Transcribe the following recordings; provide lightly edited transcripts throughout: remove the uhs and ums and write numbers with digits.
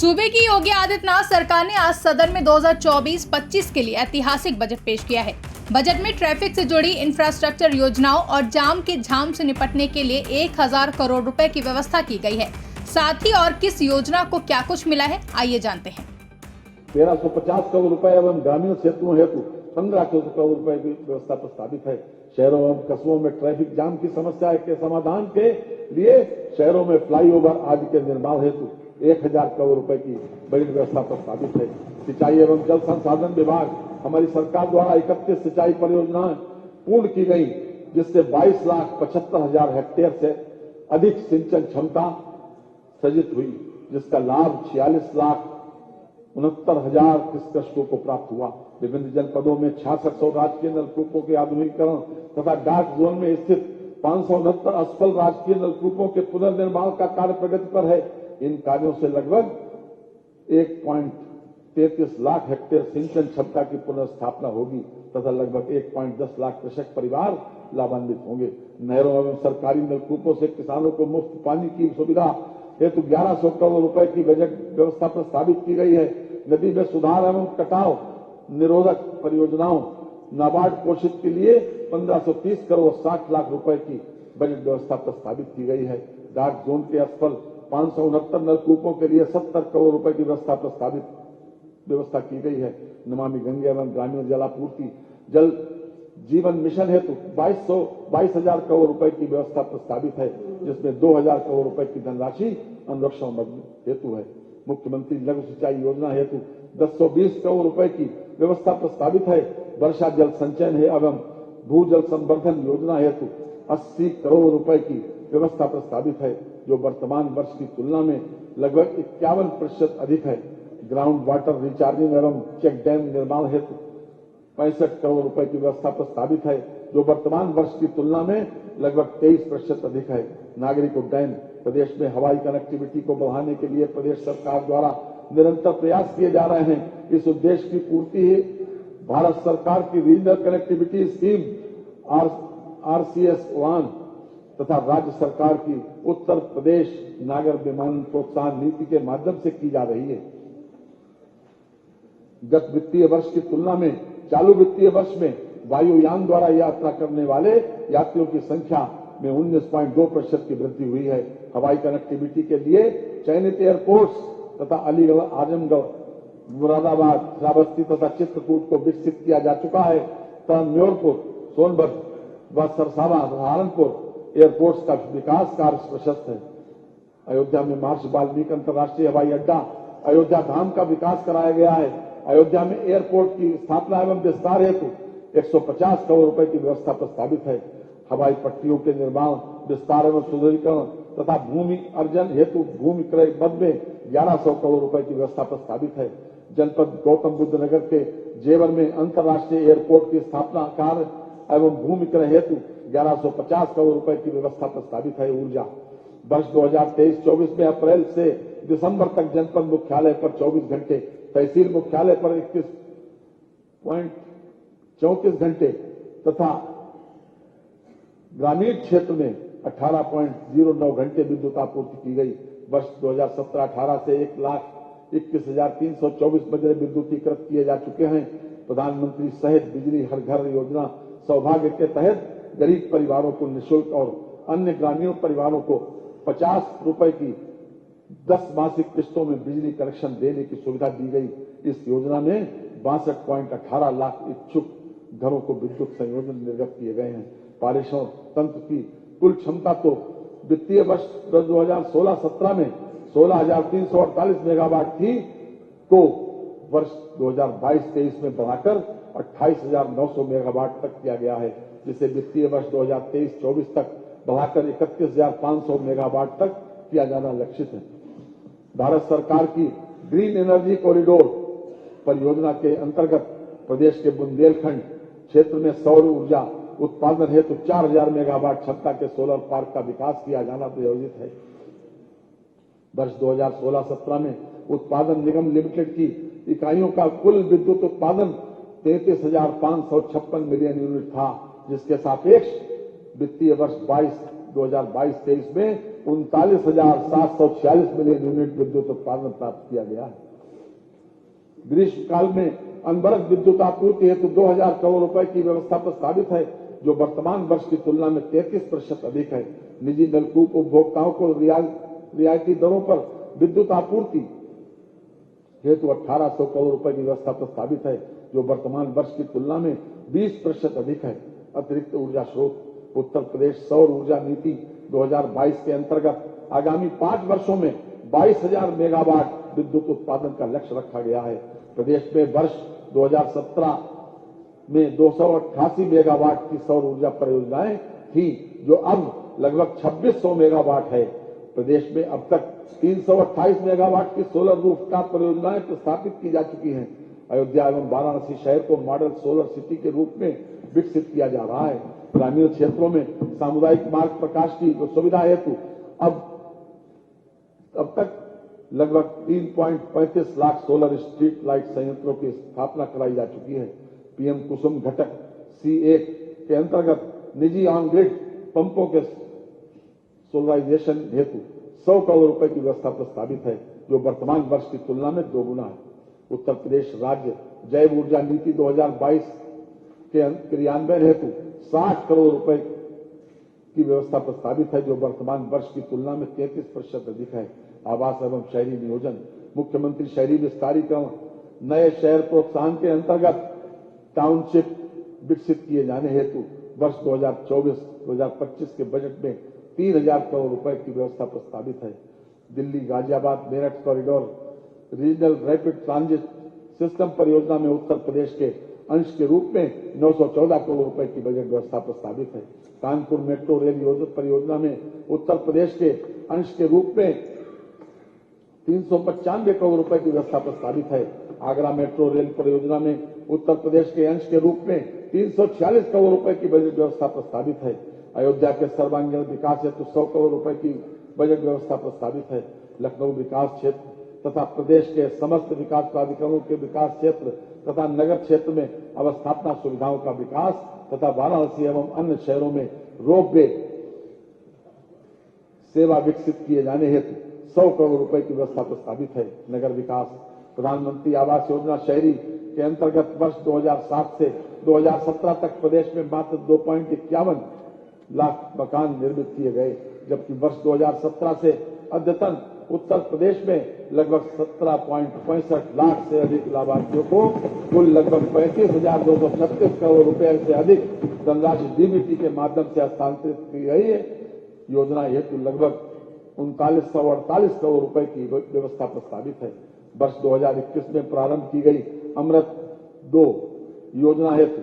सूबे की योगी आदित्यनाथ सरकार ने आज सदन में 2024-25 के लिए ऐतिहासिक बजट पेश किया है। बजट में ट्रैफिक से जुड़ी इंफ्रास्ट्रक्चर योजनाओं और जाम के झाम से निपटने के लिए 1000 करोड़ रुपए की व्यवस्था की गई है। साथ ही और किस योजना को क्या कुछ मिला है, आइए जानते हैं। 1350 करोड़ रुपए एवं ग्रामीण क्षेत्रों हेतु 1500 करोड़ रुपए की व्यवस्था प्रस्तावित है। शहरों एवं कस्बों में ट्रैफिक जाम की समस्या के समाधान के लिए शहरों में फ्लाईओवर आदि के निर्माण हेतु 1000 करोड़ रुपए की बजट व्यवस्था प्रस्तावित है। सिंचाई एवं जल संसाधन विभाग हमारी सरकार द्वारा 31 सिंचाई परियोजनाएं पूर्ण की गई, जिससे 22,75,000 हेक्टेयर से अधिक सिंचन क्षमता सृजित हुई, जिसका लाभ 46,69,000 कृषकों को प्राप्त हुआ। विभिन्न जनपदों में 6600 राजकीय नलकूपों के आधुनिकीकरण तथा डार्क जोन में स्थित 569 असफल राजकीय नलकूपों के पुनर्निर्माण का कार्य प्रगति पर है। इन कार्यों से लगभग 1.33 लाख हेक्टेयर सिंचन क्षमता की पुनर्स्थापना होगी तथा लगभग 1.10 लाख कृषक परिवार लाभान्वित होंगे। नहरों एवं सरकारी नलकूपों से किसानों को मुफ्त पानी की सुविधा हेतु 1100 करोड़ रुपए की बजट व्यवस्था प्रस्तावित की गई है। नदी में सुधार एवं कटाव निरोधक परियोजनाओं नाबार्ड पोषित के लिए 1530 करोड़ 60 लाख रुपए की बजट व्यवस्था प्रस्तावित की गई है। डार्क जोन के असफल 569 नलकूपों के लिए 70 करोड़ रुपए की व्यवस्था की गई है। नमामि गंगे एवं ग्रामीण जलापूर्ति जल जीवन मिशन हेतु 22,000 करोड़ रुपए की व्यवस्था प्रस्तावित है, जिसमें 2000 करोड़ रुपए की धनराशि अनुरक्षण मद हेतु है। मुख्यमंत्री लघु सिंचाई योजना हेतु 1020 करोड़ रुपए की व्यवस्था प्रस्तावित है। वर्षा जल संचयन है एवं भूजल संवर्धन योजना हेतु 80 करोड़ रुपए की व्यवस्था प्रस्तावित है, जो वर्तमान वर्ष की तुलना में लगभग 51% अधिक है। ग्राउंड वाटर रिचार्जिंग एवं चेक डैम निर्माण हेतु 65 करोड़ रुपए की व्यवस्था प्रस्तावित है, जो वर्तमान वर्ष की तुलना में लगभग 23% अधिक है। नागरिक उड्डयन प्रदेश में हवाई कनेक्टिविटी को बढ़ाने के लिए प्रदेश सरकार द्वारा निरंतर प्रयास किए जा रहे हैं। इस उद्देश्य की पूर्ति भारत सरकार की रीजनल कनेक्टिविटी स्कीम RCS उड़ान तथा राज्य सरकार की उत्तर प्रदेश नागर विमानन प्रोत्साहन नीति के माध्यम से की जा रही है। गत वित्तीय वर्ष की तुलना में चालू वित्तीय वर्ष में वायुयान द्वारा यात्रा करने वाले यात्रियों की संख्या में 19.2% की वृद्धि हुई है। हवाई कनेक्टिविटी के लिए चयनित एयरपोर्ट्स तथा अलीगढ़, आजमगढ़, मुरादाबाद, श्रावस्ती तथा चित्रकूट को विकसित किया जा चुका है तथा म्योरपुर, सोनभद्र व सरसावा, सहारनपुर एयरपोर्ट्स का विकास कार्य प्रशस्त है। अयोध्या में महर्षि वाल्मीकि अंतर्राष्ट्रीय हवाई अड्डा अयोध्या धाम का विकास कराया गया है। अयोध्या में एयरपोर्ट की स्थापना एवं विस्तार हेतु 150 करोड़ रुपए की व्यवस्था प्रस्तावित है। हवाई पट्टियों के निर्माण, विस्तार एवं सुदृढ़ीकरण तथा भूमि अर्जन हेतु भूमि क्रय मद में 1100 करोड़ रुपए की व्यवस्था प्रस्तावित है। जनपद गौतम बुद्ध नगर के जेवर में अंतर्राष्ट्रीय एयरपोर्ट की स्थापना कार्य एवं भूमि क्रय हेतु 1150 करोड़ रुपए की व्यवस्था प्रस्तावित है। ऊर्जा वर्ष 2023-24 में अप्रैल से दिसंबर तक जनपद मुख्यालय पर 24 घंटे, तहसील मुख्यालय पर 21.34 घंटे तथा ग्रामीण क्षेत्र में 18.09 घंटे विद्युत आपूर्ति की गई। वर्ष 2017-18 से 1,21,324 बजरे विद्युतीकृत किए जा चुके हैं। प्रधानमंत्री सहज बिजली हर घर योजना सौभाग्य के तहत गरीब परिवारों को निःशुल्क और अन्य ग्रामीण परिवारों को 50 रुपए की 10 मासिक किस्तों में बिजली कनेक्शन देने की सुविधा दी गई। इस योजना में 62.18 लाख इच्छुक घरों को विद्युत संयोजन निर्गत किए गए हैं। पारेषण तंत्र की कुल क्षमता तो वित्तीय वर्ष 2016-17 में 16,348 मेगावाट थी, तो वर्ष 2022-23 में बढ़ाकर 28,900 मेगावाट तक किया गया है, जिसे वित्तीय वर्ष 2023-24 तक बढ़ाकर 31,500 मेगावाट तक किया जाना लक्षित है। भारत सरकार की ग्रीन एनर्जी कॉरिडोर परियोजना के अंतर्गत प्रदेश के बुंदेलखंड क्षेत्र में सौर ऊर्जा उत्पादन हेतु 4,000 मेगावाट क्षमता के सोलर पार्क का विकास किया जाना प्रयोजित है। वर्ष 2016-17 में उत्पादन निगम लिमिटेड की इकाइयों का कुल विद्युत उत्पादन 33,556 मिलियन यूनिट था, जिसके सापेक्ष वित्तीय वर्ष 2022-23 में 39,746 मिलियन यूनिट विद्युत उत्पादन प्राप्त किया गया है। ग्रीष्म काल में अनवरत विद्युत आपूर्ति हेतु 2,000 करोड़ रुपए की व्यवस्था प्रस्तावित है, जो वर्तमान वर्ष की तुलना में 33% अधिक है। निजी नलकूप उपभोक्ताओं को रियायती दरों पर विद्युत आपूर्ति हेतु 1,800 करोड़ रुपए की व्यवस्था प्रस्तावित है, जो वर्तमान वर्ष की तुलना में 20% अधिक है। अतिरिक्त ऊर्जा स्रोत उत्तर प्रदेश सौर ऊर्जा नीति 2022 के अंतर्गत आगामी 5 वर्षों में 22,000 मेगावाट विद्युत उत्पादन का लक्ष्य रखा गया है। प्रदेश में वर्ष 2017 में 288 मेगावाट की सौर ऊर्जा परियोजनाएं थी, जो अब लगभग 2600 मेगावाट है। प्रदेश में अब तक 328 मेगावाट की सोलर रूफटॉप परियोजनाएं स्थापित की जा चुकी हैं। अयोध्या एवं वाराणसी शहर को मॉडल सोलर सिटी के रूप में विकसित किया जा रहा है। ग्रामीण क्षेत्रों में सामुदायिक मार्ग प्रकाश की सुविधा हेतु अब तक लगभग 3.35 लाख सोलर स्ट्रीट लाइट संयंत्रों की स्थापना कराई जा चुकी है। पीएम कुसुम घटक C1 के अंतर्गत निजी ऑन ग्रिड पंपों के सोलराइजेशन हेतु 100 करोड़ रुपए की व्यवस्था प्रस्तावित है, जो वर्तमान वर्ष की तुलना में 2 गुना है। उत्तर प्रदेश राज्य जैव ऊर्जा नीति 2022 के क्रियान्वयन हेतु 60 करोड़ रुपए की व्यवस्था प्रस्तावित है, जो वर्तमान वर्ष की तुलना में 33% अधिक है। आवास एवं शहरी नियोजन मुख्यमंत्री शहरी विस्तारीकरण नए शहर प्रोत्साहन के अंतर्गत टाउनशिप विकसित किए जाने हेतु वर्ष 2024-2025 के बजट में 3,000 करोड़ रुपए की व्यवस्था प्रस्तावित है। Delhi Ghaziabad Meerut corridor regional rapid transit system परियोजना में उत्तर प्रदेश के अंश के रूप में 914 करोड़ रुपए की बजट व्यवस्था प्रस्तावित है। कानपुर मेट्रो रेल परियोजना में उत्तर प्रदेश के अंश के रूप में 395 करोड़ रुपए की व्यवस्था प्रस्तावित है। आगरा मेट्रो रेल परियोजना में उत्तर प्रदेश के अंश के रूप में 346 करोड़ रुपए की बजट व्यवस्था प्रस्तावित है। अयोध्या के सर्वांगीण विकास हेतु 100 करोड़ रुपए की बजट व्यवस्था प्रस्तावित है। लखनऊ विकास क्षेत्र तथा प्रदेश के समस्त विकास प्राधिकरणों के विकास क्षेत्र तथा नगर क्षेत्र में अवस्थापना सुविधाओं का विकास तथा वाराणसी एवं अन्य शहरों में रोपवे सेवा विकसित किए जाने हेतु 100 करोड़ रुपए की व्यवस्था प्रस्तावित है। नगर विकास प्रधानमंत्री आवास योजना शहरी के अंतर्गत वर्ष 2007 से 2017 तक प्रदेश में मात्र 2.51 लाख मकान निर्मित किए गए, जबकि वर्ष 2017 से अद्यतन उत्तर प्रदेश में लगभग 17.65 लाख से अधिक लाभार्थियों को कुल लगभग 35,236 करोड़ रुपए से अधिक धनराशि डीबीटी के माध्यम से हस्तांतरित की गई है। योजना हेतु लगभग 3948 करोड़ रुपए की व्यवस्था प्रस्तावित है। वर्ष 2021 में प्रारंभ की गई अमृत 2 योजना हेतु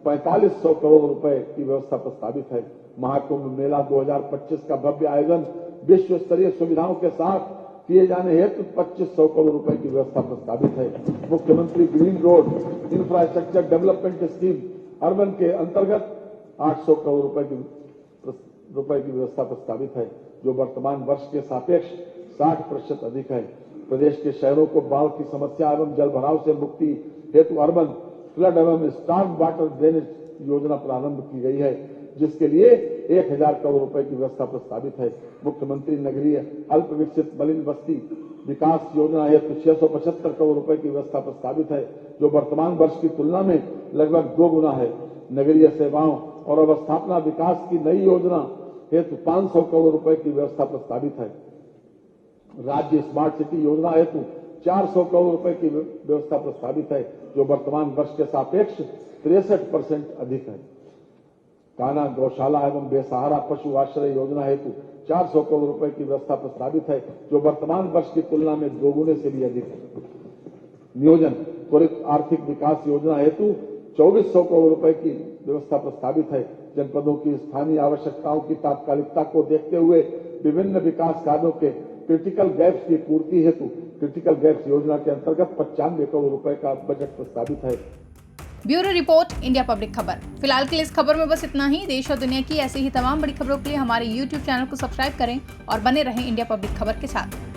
4500 करोड़ रुपए की व्यवस्था प्रस्तावित है। महाकुंभ मेला 2025 का भव्य आयोजन विश्व स्तरीय सुविधाओं के साथ किए जाने हेतु 2500 करोड़ रुपए की व्यवस्था प्रस्तावित है। मुख्यमंत्री green road infrastructure development scheme urban के अंतर्गत 800 करोड़ रुपए की व्यवस्था प्रस्तावित है, जो वर्तमान वर्ष के सापेक्ष 60% अधिक है। प्रदेश के शहरों को बाढ़ की समस्या एवं जल भराव से मुक्ति हेतु अर्बन फ्लड एवं स्टॉर्म वाटर ड्रेनेज योजना प्रारंभ की गई है, जिसके लिए 1,000 करोड़ रुपए की व्यवस्था प्रस्तावित है। मुख्यमंत्री नगरीय अल्प विकसित मलिन बस्ती विकास योजना हेतु 675 करोड़ रुपए की व्यवस्था प्रस्तावित है, जो वर्तमान वर्ष की तुलना में लगभग 2 गुना है। नगरीय सेवाओं और अवस्थापना विकास की नई योजना हेतु 500 करोड़ रुपए की व्यवस्था प्रस्तावित है। राज्य स्मार्ट सिटी योजना हेतु 400 करोड़ रुपए की व्यवस्था प्रस्तावित है, जो वर्तमान वर्ष के सापेक्ष 63% अधिक है। कान्हा गौशाला एवं बेसहारा पशु आश्रय योजना हेतु 400 करोड़ रुपए की व्यवस्था प्रस्तावित है, जो वर्तमान वर्ष की तुलना में 2 गुने से भी अधिक है। नियोजन त्वरित आर्थिक विकास योजना हेतु 2400 करोड़ रुपए की व्यवस्था प्रस्तावित है। जनपदों की स्थानीय आवश्यकताओं की तात्कालिकता को देखते हुए विभिन्न विकास कार्यों के क्रिटिकल गैप्स की पूर्ति हेतु क्रिटिकल गैप्स योजना के अंतर्गत 95 करोड़ रुपए का बजट प्रस्तावित है। ब्यूरो रिपोर्ट, इंडिया पब्लिक खबर। फिलहाल के लिए इस खबर में बस इतना ही। देश और दुनिया की ऐसी ही तमाम बड़ी खबरों के लिए हमारे YouTube चैनल को सब्सक्राइब करें और बने रहें इंडिया पब्लिक खबर के साथ।